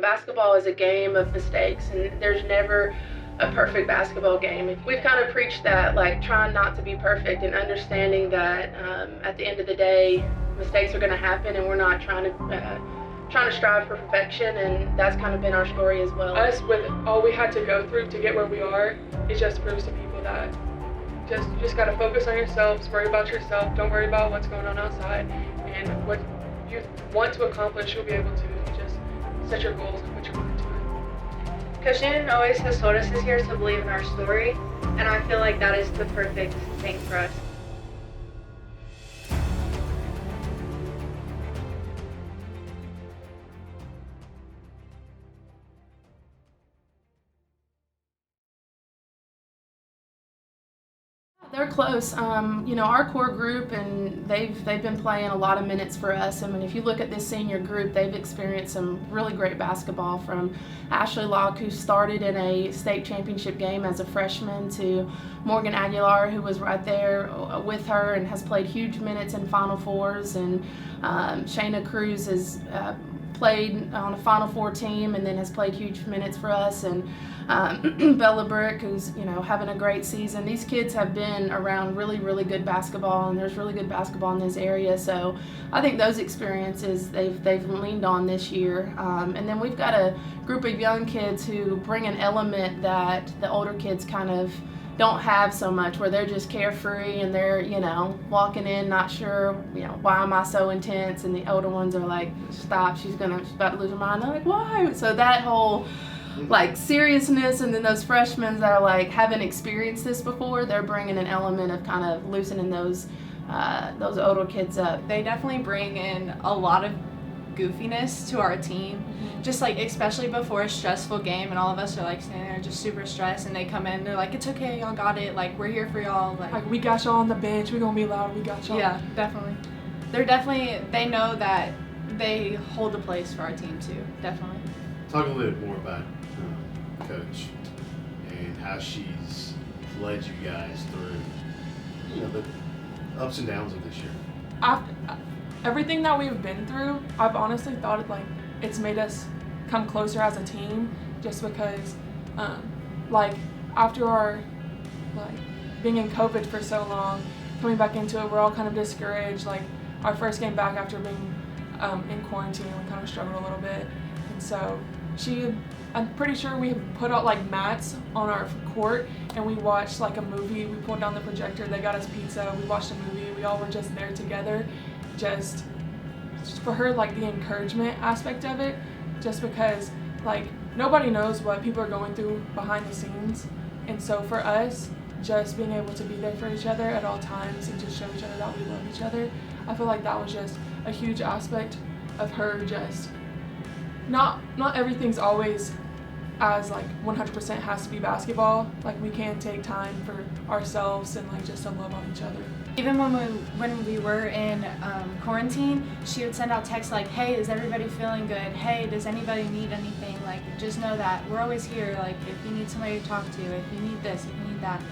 Basketball is a game of mistakes, and there's never a perfect basketball game. We've kind of preached that, like trying not to be perfect and understanding that at the end of the day, mistakes are going to happen, and we're not trying to strive for perfection, and that's kind of been our story as well. Us, with all we had to go through to get where we are, it just proves to people that you just got to focus on yourselves, worry about yourself, don't worry about what's going on outside, and what you want to accomplish, you'll be able to if you just set your goals and put your mind to it. Coach Newton always has told us this year to believe in our story, and I feel like that is the perfect thing for us. They're close. Our core group, and they've been playing a lot of minutes for us. I mean, if you look at this senior group, they've experienced some really great basketball, from Ashlee Locke, who started in a state championship game as a freshman, to Morgan Aguilar, who was right there with her and has played huge minutes in Final Fours, and Shayna Cruz has played on a Final Four team and then has played huge minutes for us, and Bella Brick, who's having a great season. These kids have been around really, really good basketball, and there's really good basketball in this area. So I think those experiences they've leaned on this year. And then we've got a group of young kids who bring an element that the older kids kind of don't have so much, where they're just carefree and they're walking in not sure why am I so intense, and the older ones are like, stop, she's about to lose her mind. They're like, why? So that whole like seriousness, and then those freshmen that are like haven't experienced this before, they're bringing an element of kind of loosening those older kids up. They definitely bring in a lot of goofiness to our team, just like especially before a stressful game, and all of us are like standing there just super stressed, and they come in, they're like, it's okay, y'all got it, like we're here for y'all, like we got y'all on the bench, we're gonna be loud, we got y'all. Yeah, definitely. They know that they hold the place for our team too, definitely. Talk a little bit more about Coach and how she's led you guys through the ups and downs of this year. After everything that we've been through, I've honestly thought it's made us come closer as a team, just because after our being in COVID for so long, coming back into it, we're all kind of discouraged. Like our first game back after being in quarantine, we kind of struggled a little bit, and so I'm pretty sure we put out mats on our court, and we watched a movie. We pulled down the projector, they got us pizza, we watched a movie, we all were just there together, just for her, the encouragement aspect of it, just because nobody knows what people are going through behind the scenes, and so for us, just being able to be there for each other at all times and just show each other that we love each other, I feel like that was just a huge aspect of her. Just not everything's always as 100% has to be basketball. We can take time for ourselves and just to love on each other. Even when we were in quarantine, she would send out texts like, hey, is everybody feeling good? Hey, does anybody need anything? Just know that we're always here. If you need somebody to talk to, if you need this, if you need that.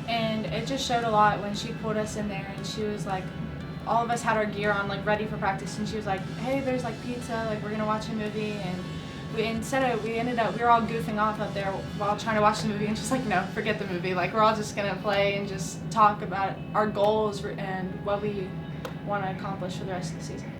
And it just showed a lot when she pulled us in there, and she was like, all of us had our gear on, ready for practice, and she was like, hey, there's pizza, we're gonna watch a movie, and we were all goofing off up there while trying to watch the movie, and she's like, no, forget the movie, we're all just gonna play and just talk about our goals and what we want to accomplish for the rest of the season.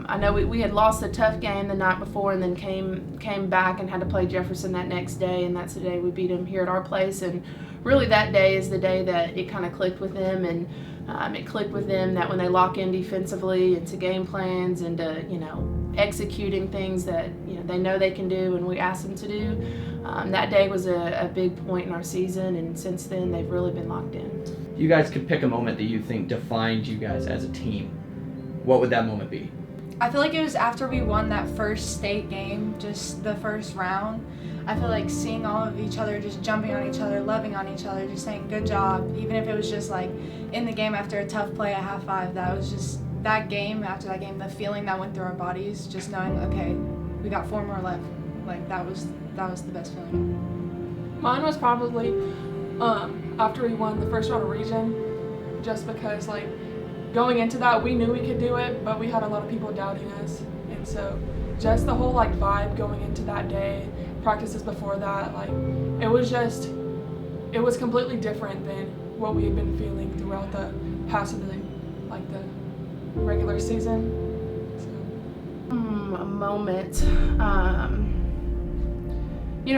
I know we had lost a tough game the night before, and then came back and had to play Jefferson that next day, and that's the day we beat them here at our place. And really that day is the day that it kind of clicked with them, and it clicked with them that when they lock in defensively into game plans and to executing things that they know they can do and we ask them to do, that day was a big point in our season, and since then they've really been locked in. If you guys could pick a moment that you think defined you guys as a team, what would that moment be? I feel like it was after we won that first state game, just the first round. I feel like seeing all of each other, just jumping on each other, loving on each other, just saying good job, even if it was just in the game after a tough play at half five. That was just that game, after that game, the feeling that went through our bodies, just knowing, okay, we got 4 more left. That was the best feeling. Mine was probably after we won the first round of region, just because like going into that we knew we could do it, but we had a lot of people doubting us. And so just the whole like vibe going into that day, practices before that, like it was completely different than what we had been feeling throughout the past of the regular season. So. A moment.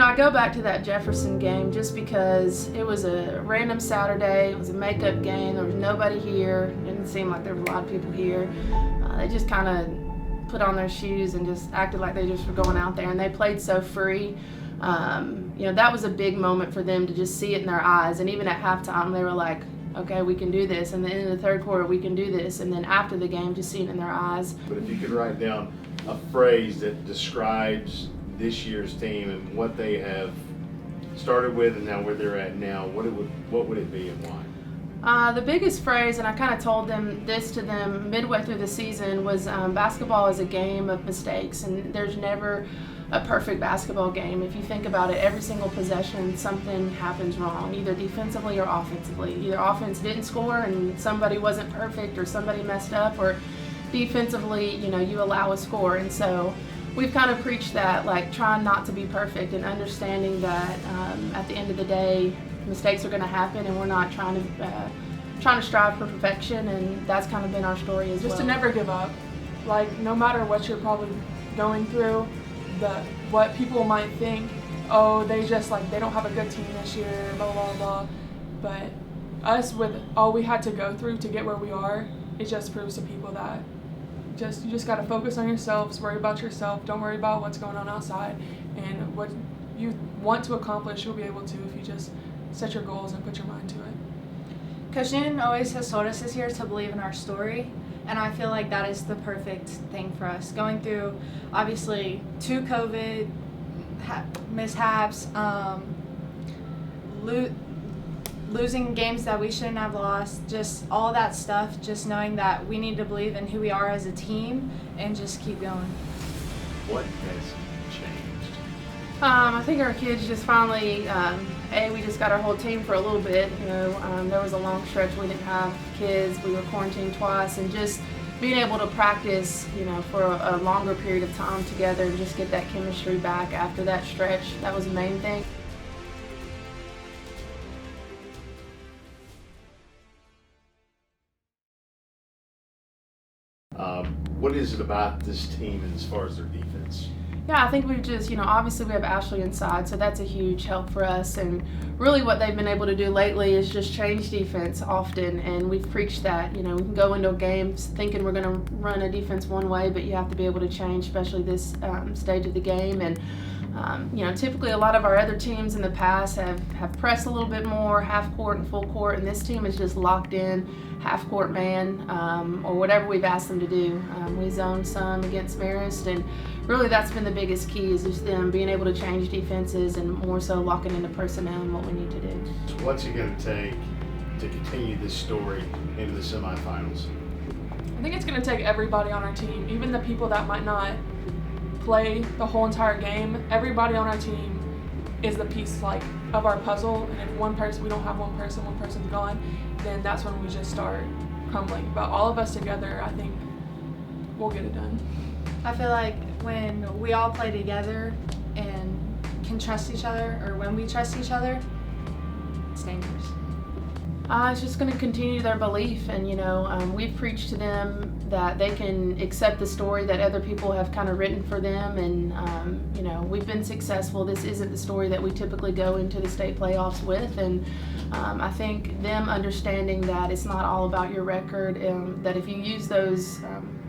I go back to that Jefferson game just because it was a random Saturday. It was a makeup game. There was nobody here. It didn't seem like there were a lot of people here. They just kind of put on their shoes and just acted like they just were going out there, and they played so free. That was a big moment for them to just see it in their eyes. And even at halftime, they were like, okay, we can do this. And then in the third quarter, we can do this. And then after the game, just seeing it in their eyes. But if you could write down a phrase that describes this year's team and what they have started with and now where they're at now, what would it be and why? The biggest phrase, and I kind of told them this to them midway through the season, was basketball is a game of mistakes, and there's never a perfect basketball game. If you think about it, every single possession something happens wrong, either defensively or offensively. Either offense didn't score and somebody wasn't perfect, or somebody messed up, or defensively, you allow a score. And so we've kind of preached that, like trying not to be perfect and understanding that at the end of the day, mistakes are going to happen, and we're not trying to strive for perfection. And that's kind of been our story as well. Just to never give up. Like no matter what you're probably going through, what people might think, oh, they don't have a good team this year, blah, blah, blah. But us, with all we had to go through to get where we are, it just proves to people that you just got to focus on yourselves, worry about yourself, don't worry about what's going on outside. And what you want to accomplish, you'll be able to if you just set your goals and put your mind to it. Coach Newton always has told us this year to believe in our story. And I feel like that is the perfect thing for us. Going through, obviously, 2 COVID mishaps, losing games that we shouldn't have lost, just all that stuff, just knowing that we need to believe in who we are as a team and just keep going. What has changed? I think our kids just finally, we just got our whole team for a little bit. There was a long stretch we didn't have kids. We were quarantined twice, and just being able to practice, for a longer period of time together and just get that chemistry back after that stretch, that was the main thing. What is it about this team as far as their defense? Yeah, I think we've just, obviously we have Ashlee inside, so that's a huge help for us. And really what they've been able to do lately is just change defense often. And we've preached that, we can go into games thinking we're going to run a defense one way, but you have to be able to change, especially this stage of the game. And, typically a lot of our other teams in the past have pressed a little bit more, half court and full court, and this team is just locked in, half court man, or whatever we've asked them to do. We zoned some against Marist, and really that's been the biggest key, is just them being able to change defenses and more so locking into personnel and what we need to do. So what's it going to take to continue this story into the semifinals? I think it's going to take everybody on our team, even the people that might not play the whole entire game. Everybody on our team is the piece of our puzzle, and if we don't have one person's gone, then that's when we just start crumbling. But all of us together, I think we'll get it done. I feel like when we all play together and can trust each other, or when we trust each other, it's dangerous. It's just going to continue their belief, and we've preached to them that they can accept the story that other people have kind of written for them, and we've been successful. This isn't the story that we typically go into the state playoffs with, and I think them understanding that it's not all about your record, that if you use those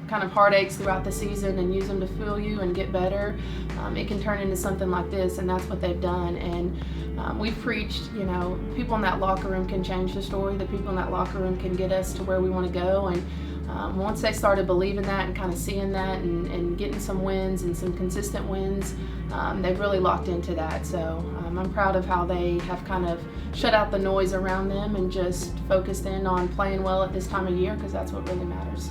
kind of heartaches throughout the season and use them to fuel you and get better, it can turn into something like this, and that's what they've done. And we've preached, people in that locker room can change the story. The people in that locker room can get us to where we want to go. And once they started believing that and kind of seeing that and getting some wins and some consistent wins, they've really locked into that. So I'm proud of how they have kind of shut out the noise around them and just focused in on playing well at this time of year, because that's what really matters.